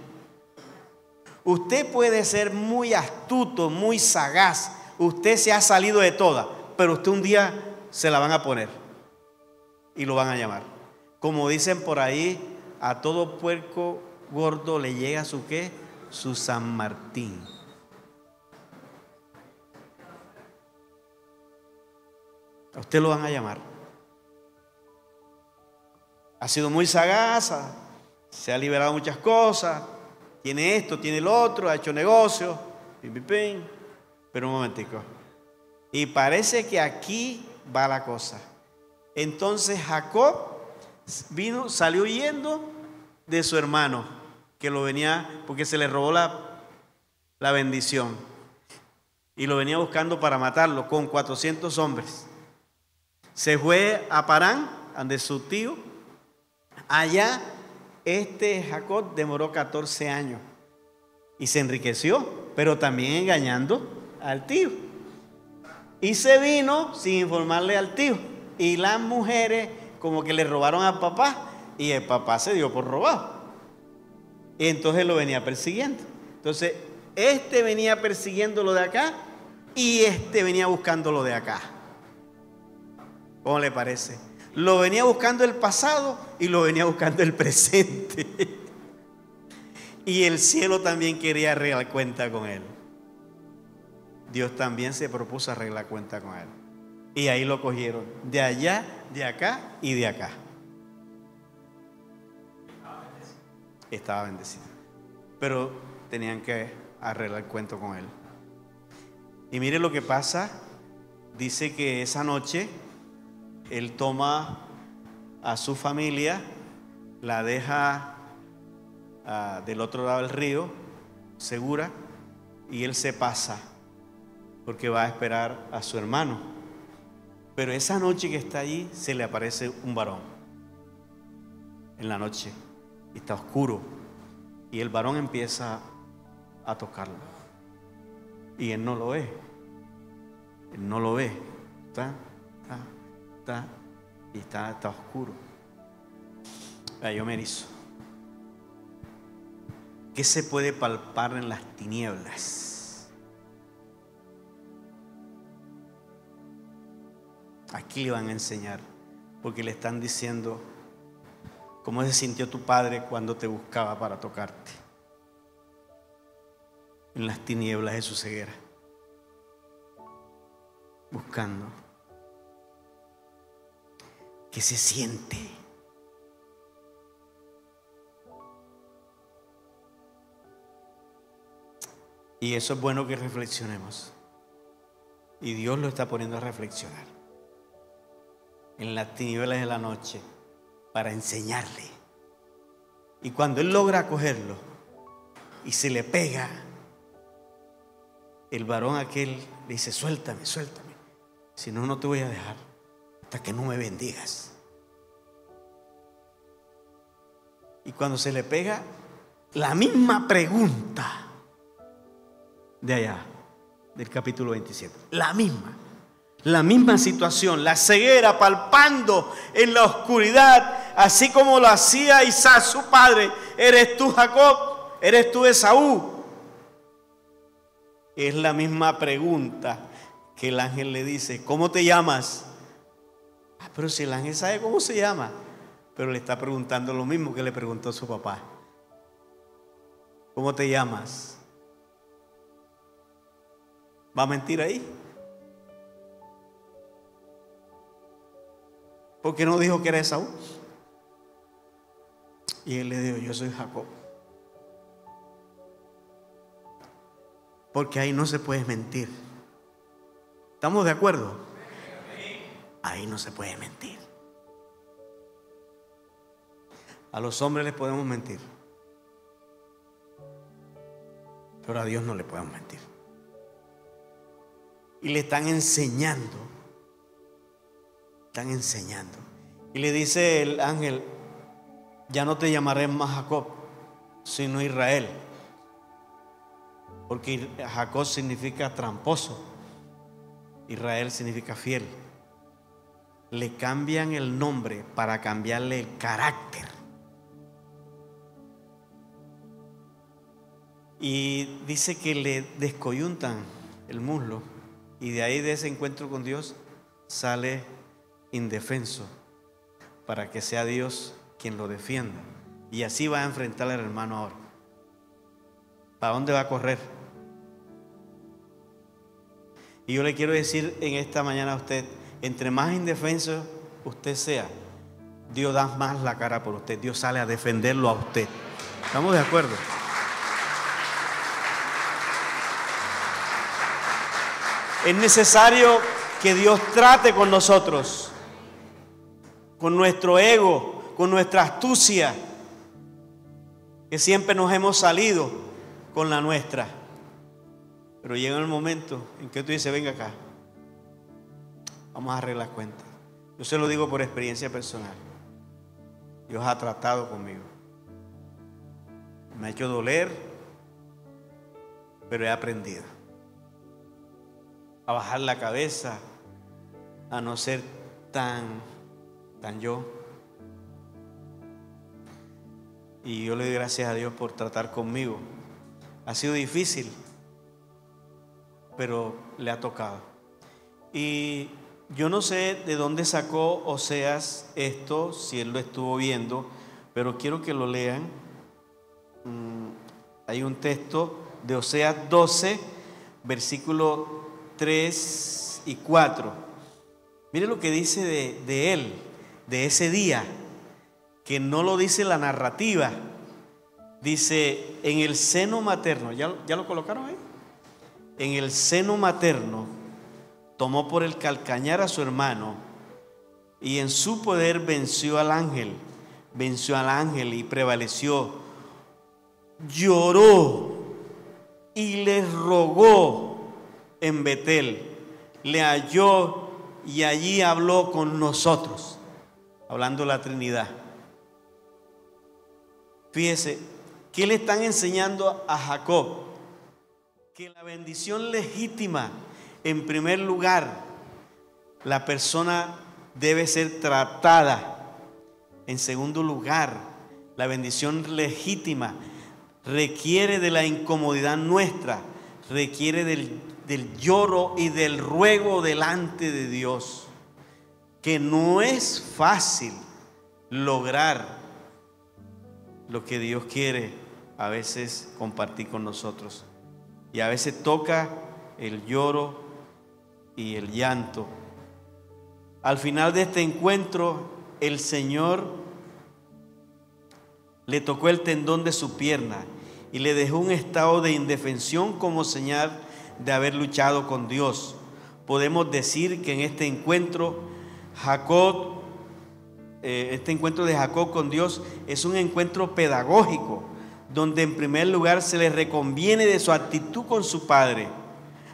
Usted puede ser muy astuto, muy sagaz, usted se ha salido de toda, pero usted un día se la van a poner y lo van a llamar. Como dicen por ahí, a todo puerco gordo le llega su ¿qué? Su San Martín. A usted lo van a llamar. Ha sido muy sagaz, se ha liberado muchas cosas, tiene esto, tiene el otro, ha hecho negocios, pero un momentico. Y parece que aquí va la cosa. Entonces Jacob salió huyendo de su hermano, que lo venía, porque se le robó la bendición. Y lo venía buscando para matarlo con 400 hombres. Se fue a Parán, donde su tío. Allá Jacob demoró 14 años y se enriqueció, pero también engañando al tío. Y se vino sin informarle al tío. Y las mujeres como que le robaron al papá y el papá se dio por robado. Y entonces lo venía persiguiendo. Entonces venía persiguiendo lo de acá y venía buscando lo de acá. ¿Cómo le parece? Lo venía buscando el pasado y lo venía buscando el presente. Y el cielo también quería arreglar cuenta con él. Dios también se propuso arreglar cuenta con él. Y ahí lo cogieron. De allá, de acá y de acá. Estaba bendecido. Pero tenían que arreglar cuento con él. Y mire lo que pasa. Dice que esa noche él toma a su familia, la deja del otro lado del río, segura, y él se pasa porque va a esperar a su hermano. Pero esa noche que está allí se le aparece un varón en la noche y está oscuro, y el varón empieza a tocarlo y él no lo ve. Él no lo ve. Está oscuro. Yo me erizo. ¿Qué se puede palpar en las tinieblas? Aquí le van a enseñar, porque le están diciendo cómo se sintió tu padre cuando te buscaba para tocarte en las tinieblas de su ceguera, buscando. ¿Qué se siente? Y eso es bueno que reflexionemos. Y Dios lo está poniendo a reflexionar en las tinieblas de la noche para enseñarle. Y cuando él logra cogerlo y se le pega, el varón aquel le dice: suéltame, suéltame, si no, no te voy a dejar hasta que no me bendigas. Y cuando se le pega, la misma pregunta de allá, del capítulo 27, la misma situación, la ceguera, palpando en la oscuridad, así como lo hacía Isaac su padre. ¿Eres tú Jacob? ¿Eres tú Esaú? Es la misma pregunta que el ángel le dice: ¿cómo te llamas? Pero si el ángel sabe cómo se llama, pero le está preguntando lo mismo que le preguntó a su papá: ¿cómo te llamas? ¿Va a mentir ahí? ¿Por qué no dijo que era Esaú? Y él le dijo: yo soy Jacob. Porque ahí no se puede mentir. ¿Estamos de acuerdo? Ahí no se puede mentir. A los hombres les podemos mentir, pero a Dios no le podemos mentir. Y le están enseñando. Y le dice el ángel: ya no te llamaré más Jacob, sino Israel. Porque Jacob significa tramposo, Israel significa fiel. Le cambian el nombre para cambiarle el carácter. Y dice que le descoyuntan el muslo, y de ahí, de ese encuentro con Dios, sale indefenso, para que sea Dios quien lo defienda. Y así va a enfrentar al hermano ahora. ¿Para dónde va a correr? Y yo le quiero decir en esta mañana a usted: entre más indefenso usted sea, Dios da más la cara por usted. Dios sale a defenderlo a usted. ¿Estamos de acuerdo? Es necesario que Dios trate con nosotros, con nuestro ego, con nuestra astucia, que siempre nos hemos salido con la nuestra. Pero llega el momento en que tú dices, venga acá, vamos a arreglar cuentas. Yo se lo digo por experiencia personal. Dios ha tratado conmigo. Me ha hecho doler, pero he aprendido a bajar la cabeza, a no ser tan yo. Y yo le doy gracias a Dios por tratar conmigo. Ha sido difícil, pero le ha tocado. Y yo no sé de dónde sacó Oseas esto, si él lo estuvo viendo, pero quiero que lo lean. Hay un texto de Oseas 12, versículos 3 y 4. Mire lo que dice de él, de ese día, que no lo dice la narrativa. Dice, en el seno materno, ¿ya lo colocaron ahí? En el seno materno tomó por el calcañar a su hermano y en su poder venció al ángel y prevaleció. Lloró y le rogó en Betel, le halló y allí habló con nosotros, hablando de la Trinidad. Fíjese, ¿qué le están enseñando a Jacob? Que la bendición legítima, en primer lugar, la persona debe ser tratada. En segundo lugar, la bendición legítima requiere de la incomodidad nuestra, requiere del lloro y del ruego delante de Dios, que no es fácil lograr lo que Dios quiere a veces compartir con nosotros. Y a veces toca el lloro y el llanto. Al final de este encuentro, el Señor le tocó el tendón de su pierna y le dejó un estado de indefensión como señal de haber luchado con Dios. Podemos decir que en este encuentro de Jacob con Dios es un encuentro pedagógico, donde en primer lugar se le reconviene de su actitud con su padre.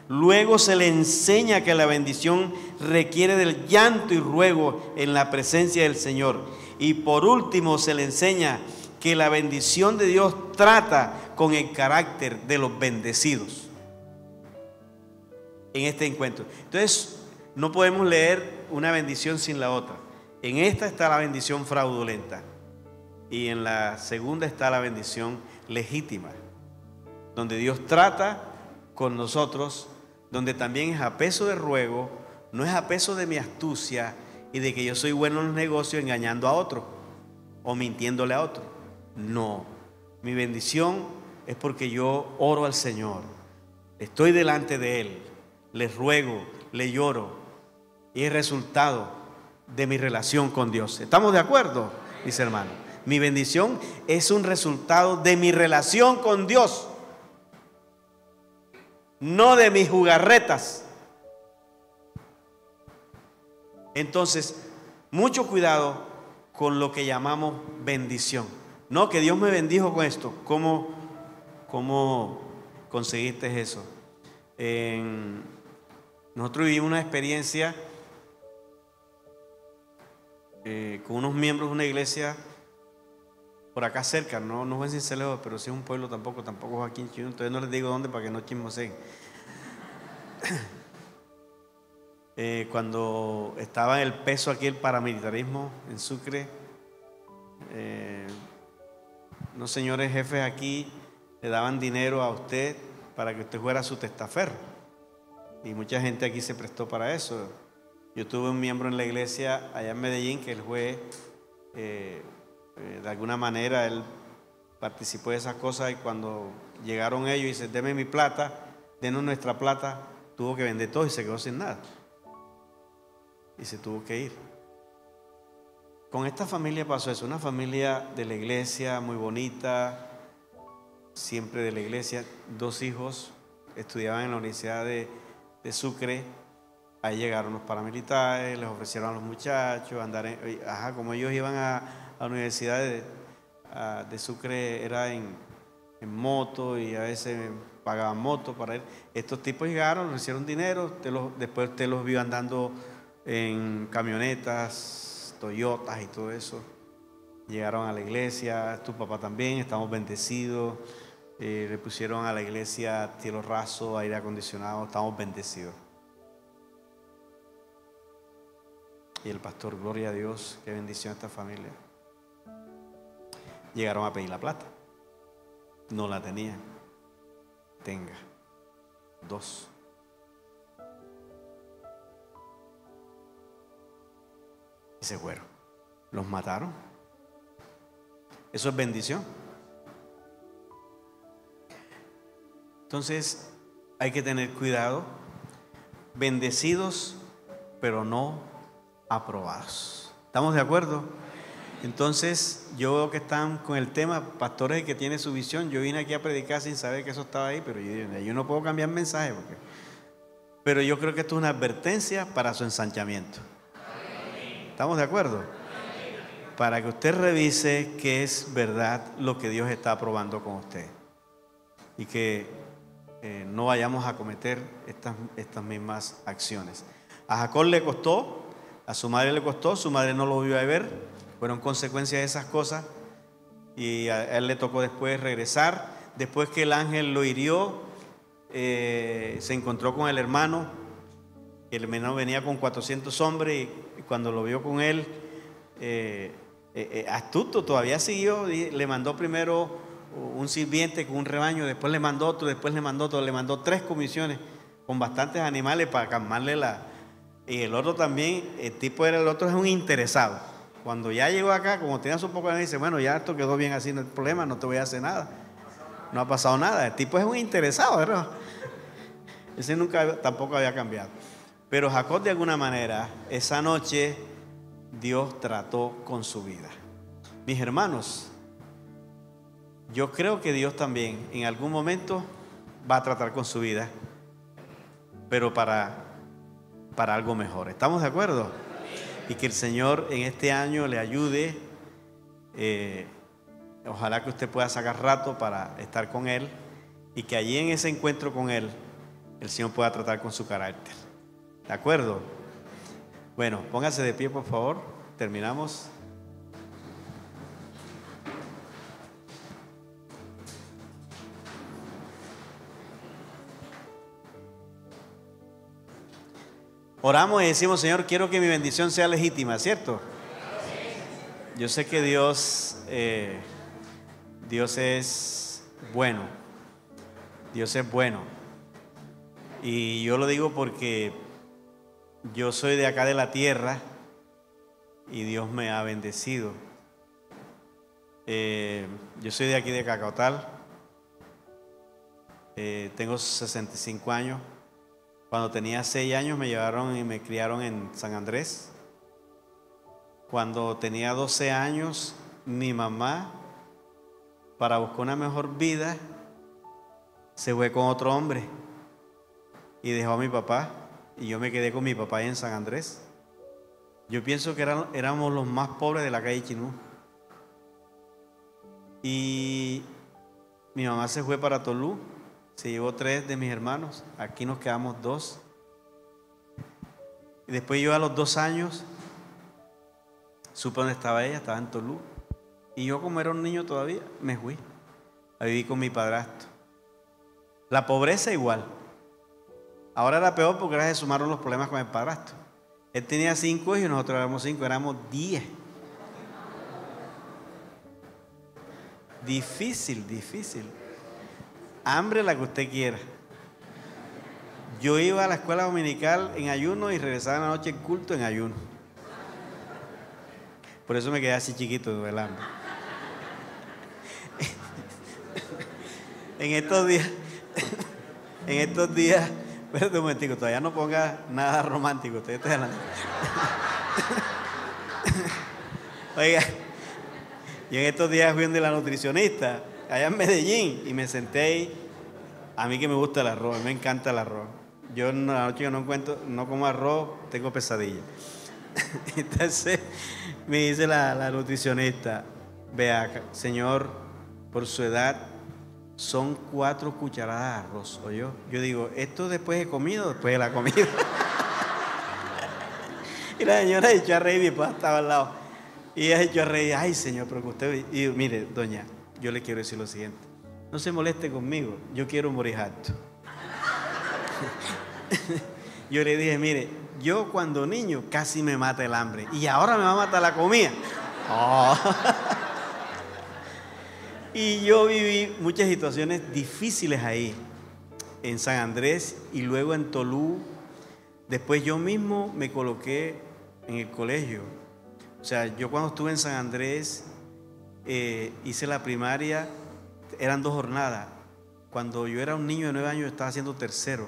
Luego se le enseña que la bendición requiere del llanto y ruego en la presencia del Señor. Y por último se le enseña que la bendición de Dios trata con el carácter de los bendecidos en este encuentro. Entonces, no podemos leer una bendición sin la otra. En esta está la bendición fraudulenta y en la segunda está la bendición legítima, donde Dios trata con nosotros, donde también es a peso de ruego, no es a peso de mi astucia y de que yo soy bueno en los negocios engañando a otro o mintiéndole a otro. No, mi bendición es porque yo oro al Señor, estoy delante de Él, le ruego, le lloro y es resultado de mi relación con Dios. ¿Estamos de acuerdo, mis hermanos? Mi bendición es un resultado de mi relación con Dios, no de mis jugarretas. Entonces, mucho cuidado con lo que llamamos bendición. No, que Dios me bendijo con esto. ¿Cómo conseguiste eso? Nosotros vivimos una experiencia con unos miembros de una iglesia por acá cerca, no voy a decir Cincelejo, pero si es un pueblo tampoco es aquí en Chino, entonces no les digo dónde para que no chismoseen. Cuando estaba el peso aquí el paramilitarismo en Sucre, unos señores jefes aquí le daban dinero a usted para que usted fuera su testaferro, y mucha gente aquí se prestó para eso. Yo tuve un miembro en la iglesia allá en Medellín que él fue, de alguna manera él participó de esas cosas, y cuando llegaron ellos y dicen, deme mi plata, denos nuestra plata, tuvo que vender todo y se quedó sin nada y se tuvo que ir. Con esta familia pasó eso, una familia de la iglesia muy bonita, siempre de la iglesia, 2 hijos estudiaban en la Universidad de Sucre. Ahí llegaron los paramilitares, les ofrecieron a los muchachos andar como ellos iban a la Universidad de Sucre, era en moto, y a veces pagaban motos para ir. Estos tipos llegaron, nos hicieron dinero, después usted los vio andando en camionetas, Toyotas y todo eso. Llegaron a la iglesia, tu papá también, estamos bendecidos. Le pusieron a la iglesia cielo raso, aire acondicionado, estamos bendecidos. Y el pastor, gloria a Dios, qué bendición esta familia. Llegaron a pedir la plata, no la tenían. Tenga 2. Y se fueron, los mataron. Eso es bendición. Entonces hay que tener cuidado. Bendecidos, pero no aprobados. ¿Estamos de acuerdo? Entonces yo veo que están con el tema, pastores que tienen su visión. Yo vine aquí a predicar sin saber que eso estaba ahí, pero yo no puedo cambiar mensaje. Pero yo creo que esto es una advertencia para su ensanchamiento. ¿Estamos de acuerdo? Para que usted revise que es verdad lo que Dios está aprobando con usted. Y que no vayamos a cometer estas mismas acciones. A Jacob le costó, a su madre le costó, su madre no lo vio a ver, fueron consecuencias de esas cosas, y a él le tocó después regresar. Después que el ángel lo hirió, se encontró con el hermano venía con 400 hombres, y cuando lo vio con él, astuto, todavía siguió, le mandó primero un sirviente con un rebaño, después le mandó otro, le mandó 3 comisiones con bastantes animales para calmarle y el otro también, el otro es un interesado. Cuando ya llegó acá, como tenía su poco de dice, bueno, ya esto quedó bien así, no hay problema, no te voy a hacer nada, no ha pasado nada. El tipo es un interesado, ¿verdad? Ese tampoco había cambiado. Pero Jacob, de alguna manera, esa noche Dios trató con su vida. Mis hermanos, yo creo que Dios también en algún momento va a tratar con su vida, pero para algo mejor. ¿Estamos de acuerdo? Y que el Señor en este año le ayude. Ojalá que usted pueda sacar rato para estar con Él, y que allí en ese encuentro con Él el Señor pueda tratar con su carácter. ¿De acuerdo? Bueno, póngase de pie, por favor. Terminamos. Oramos y decimos, Señor, quiero que mi bendición sea legítima, ¿cierto? Yo sé que Dios es bueno. Dios es bueno. Y yo lo digo porque yo soy de acá de la tierra y Dios me ha bendecido. Yo soy de aquí de Cacaotal. Tengo 65 años. Cuando tenía 6 años me llevaron y me criaron en San Andrés. Cuando tenía 12 años, mi mamá, para buscar una mejor vida, se fue con otro hombre y dejó a mi papá, y yo me quedé con mi papá en San Andrés. Yo pienso que éramos los más pobres de la calle Chinú. Y mi mamá se fue para Tolú, se llevó 3 de mis hermanos, aquí nos quedamos 2. Y después yo a los 2 años supe dónde estaba ella, estaba en Tolú. Y yo, como era un niño todavía, me fui a vivir con mi padrastro. La pobreza igual. Ahora era peor porque ahora se sumaron los problemas con el padrastro. Él tenía 5 hijos y nosotros éramos 5, éramos 10. Difícil. Hambre la que usted quiera. Yo iba a la escuela dominical en ayuno y regresaba en la noche en culto en ayuno. Por eso me quedé así chiquito del hambre. En estos días, espérate un momentico, todavía no ponga nada romántico, usted está hablando. Oiga, yo en estos días fui donde la nutricionista, allá en Medellín, y me senté ahí. A mí que me gusta el arroz, me encanta el arroz. Yo en la noche no como arroz, tengo pesadillas. Entonces me dice la nutricionista, vea, señor, por su edad, son 4 cucharadas de arroz. ¿O yo digo, ¿esto después de comido o después de la comida? Y la señora echó a reír, mi papá estaba al lado. Y ella echó a reír, ay señor, pero que usted... Y yo, mire, doña, yo le quiero decir lo siguiente. No se moleste conmigo, yo quiero morir harto. Yo le dije, mire, yo cuando niño casi me mata el hambre. Y ahora me va a matar la comida. Oh. Y yo viví muchas situaciones difíciles ahí, en San Andrés y luego en Tolú. Después yo mismo me coloqué en el colegio. O sea, yo cuando estuve en San Andrés, hice la primaria, eran 2 jornadas. Cuando yo era un niño de 9 años, yo estaba haciendo tercero.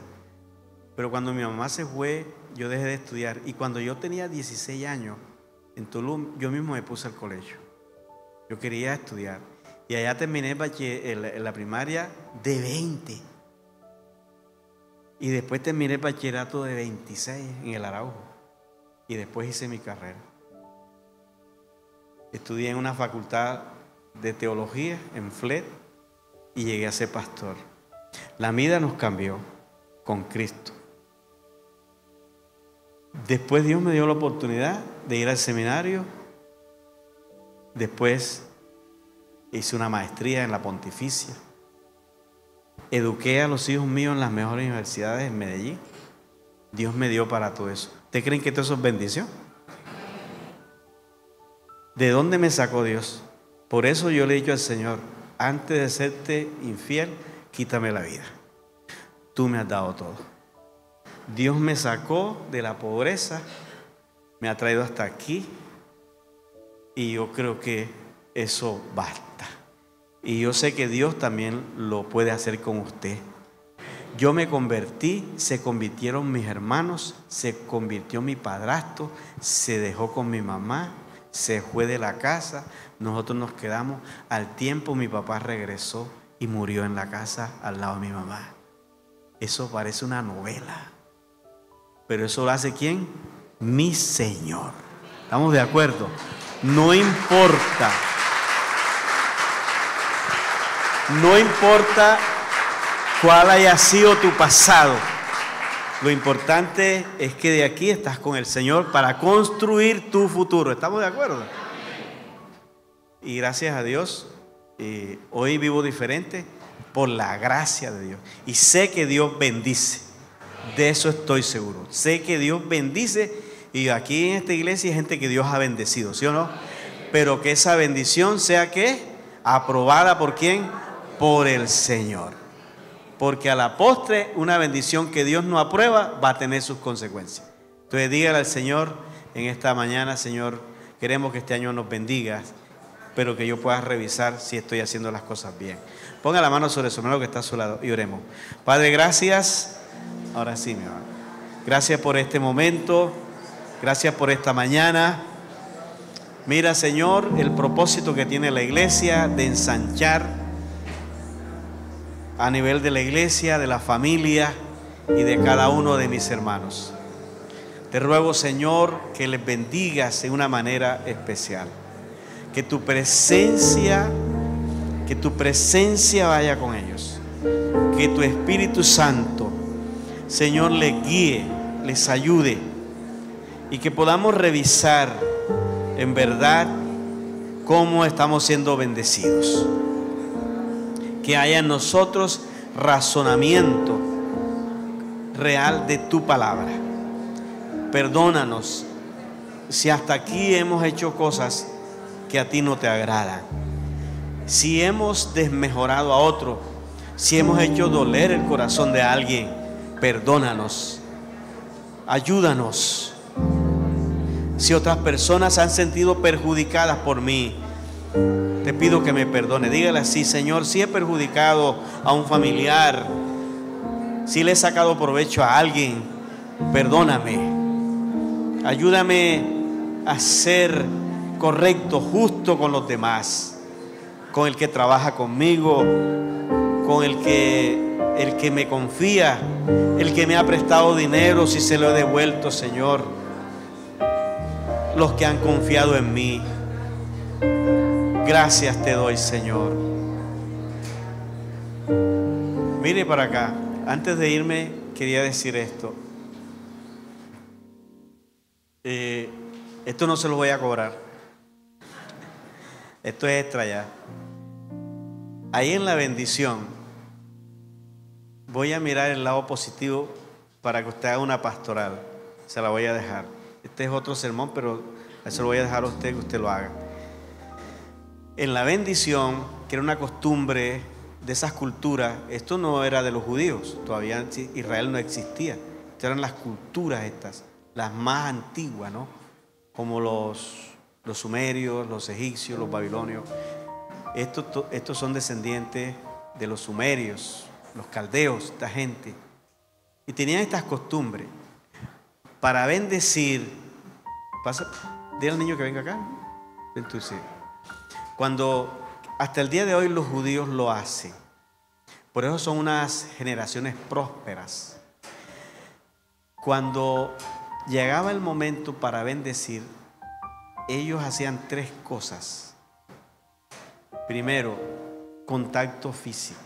Pero cuando mi mamá se fue, yo dejé de estudiar. Y cuando yo tenía 16 años, en Tulum, yo mismo me puse al colegio. Yo quería estudiar. Y allá terminé la primaria de 20. Y después terminé el bachillerato de 26 en el Araujo. Y después hice mi carrera. Estudié en una facultad de teología en FLET y llegué a ser pastor. La vida nos cambió con Cristo. Después Dios me dio la oportunidad de ir al seminario. Después hice una maestría en la Pontificia. Eduqué a los hijos míos en las mejores universidades en Medellín. Dios me dio para todo eso. ¿Ustedes creen que todo eso es bendición? ¿De dónde me sacó Dios? Por eso yo le he dicho al Señor, antes de serte infiel, quítame la vida. Tú me has dado todo. Dios me sacó de la pobreza, me ha traído hasta aquí y yo creo que eso basta. Y yo sé que Dios también lo puede hacer con usted. Yo me convertí, se convirtieron mis hermanos, se convirtió mi padrastro, se dejó con mi mamá, se fue de la casa, nosotros nos quedamos. Al tiempo mi papá regresó y murió en la casa al lado de mi mamá. Eso parece una novela. Pero eso lo hace ¿quién? Mi Señor. ¿Estamos de acuerdo? No importa. No importa cuál haya sido tu pasado. Lo importante es que de aquí estás con el Señor para construir tu futuro. ¿Estamos de acuerdo? Y gracias a Dios, hoy vivo diferente por la gracia de Dios. Y sé que Dios bendice. De eso estoy seguro. Sé que Dios bendice y aquí en esta iglesia hay gente que Dios ha bendecido, ¿sí o no? Pero que esa bendición sea ¿qué? Aprobada ¿por quién? Por el Señor. Porque a la postre una bendición que Dios no aprueba va a tener sus consecuencias. Entonces dígale al Señor en esta mañana, Señor, queremos que este año nos bendigas, pero que yo pueda revisar si estoy haciendo las cosas bien. Ponga la mano sobre su hermano que está a su lado y oremos. Padre, gracias. Ahora sí, mi hermano. Gracias por este momento. Gracias por esta mañana. Mira, Señor, el propósito que tiene la iglesia de ensanchar a nivel de la iglesia, de la familia y de cada uno de mis hermanos. Te ruego, Señor, que les bendigas de una manera especial. Que tu presencia vaya con ellos. Que tu Espíritu Santo, Señor, les guíe, les ayude y que podamos revisar en verdad cómo estamos siendo bendecidos. Que haya en nosotros razonamiento real de tu palabra. Perdónanos si hasta aquí hemos hecho cosas que a ti no te agradan. Si hemos desmejorado a otro, si hemos hecho doler el corazón de alguien, perdónanos. Ayúdanos. Si otras personas han sentido perjudicadas por mí, te pido que me perdone. Dígale así: Señor, si he perjudicado a un familiar, si le he sacado provecho a alguien, perdóname. Ayúdame a ser correcto, justo con los demás, con el que trabaja conmigo, con el que me confía, el que me ha prestado dinero, si se lo he devuelto, Señor. Los que han confiado en mí, gracias te doy, Señor. Mire para acá. Antes de irme, quería decir esto. Esto no se lo voy a cobrar. Esto es extra ya. Ahí en la bendición, voy a mirar el lado positivo para que usted haga una pastoral. Se la voy a dejar. Este es otro sermón, pero eso lo voy a dejar a usted que usted lo haga. En la bendición, que era una costumbre de esas culturas, esto no era de los judíos, todavía Israel no existía. Estas eran las culturas estas, las más antiguas, ¿no? Como los sumerios, los egipcios, los babilonios. Estos son descendientes de los sumerios, los caldeos, esta gente. Y tenían estas costumbres. Para bendecir, dile al niño que venga acá. Entonces, cuando hasta el día de hoy los judíos lo hacen. Por eso son unas generaciones prósperas. Cuando llegaba el momento para bendecir, ellos hacían 3 cosas. Primero, contacto físico.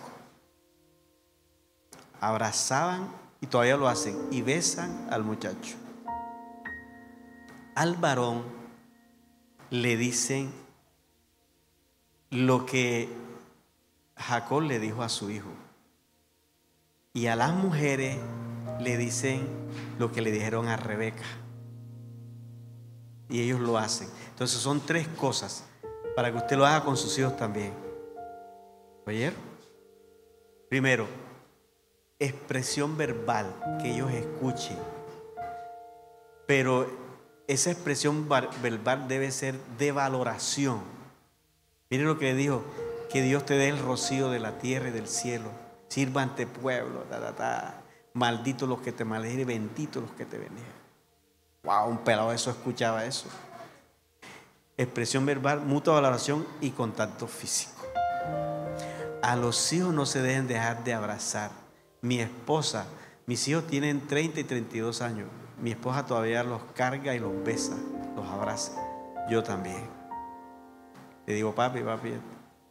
Abrazaban, y todavía lo hacen, y besan al muchacho. Al varón le dicen lo que Jacob le dijo a su hijo. Y a las mujeres le dicen lo que le dijeron a Rebeca. Y ellos lo hacen. Entonces son 3 cosas para que usted lo haga con sus hijos también. ¿Oyeron? Primero, expresión verbal, que ellos escuchen. Pero esa expresión verbal debe ser de valoración. Mire lo que le dijo: que Dios te dé el rocío de la tierra y del cielo. Sirva ante pueblo. Malditos los que te maldijeren, benditos los que te bendigan. Wow, un pelado eso escuchaba eso. Expresión verbal, mutua valoración y contacto físico. A los hijos no se deben dejar de abrazar. Mi esposa, mis hijos tienen 30 y 32 años. Mi esposa todavía los carga y los besa, los abraza. Yo también. Le digo papi. O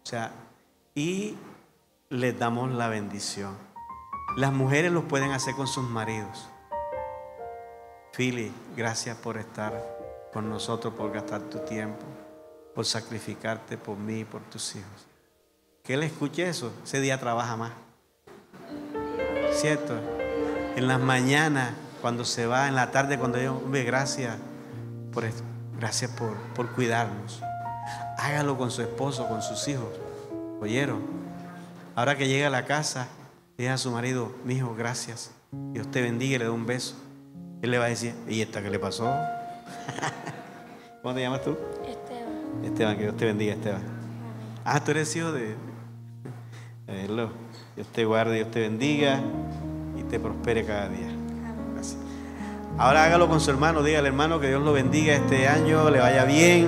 sea, y les damos la bendición. Las mujeres lo pueden hacer con sus maridos. Philly, gracias por estar con nosotros, por gastar tu tiempo, por sacrificarte por mí y por tus hijos. Que él escuche eso, ese día trabaja más. ¿Cierto? En las mañanas, cuando se va, en la tarde, cuando yo, gracias por esto, gracias por cuidarnos. Hágalo con su esposo, con sus hijos. ¿Oyeron? Ahora que llega a la casa, diga a su marido: mi hijo, gracias, Dios te bendiga, y le da un beso. Él le va a decir: ¿y esta qué le pasó? ¿Cómo te llamas tú? Esteban. Esteban, que Dios te bendiga, Esteban. Ah, tú eres hijo de... Dios te guarde, Dios te bendiga y te prospere cada día. Gracias. Ahora hágalo con su hermano, dígale: hermano, que Dios lo bendiga este año, le vaya bien.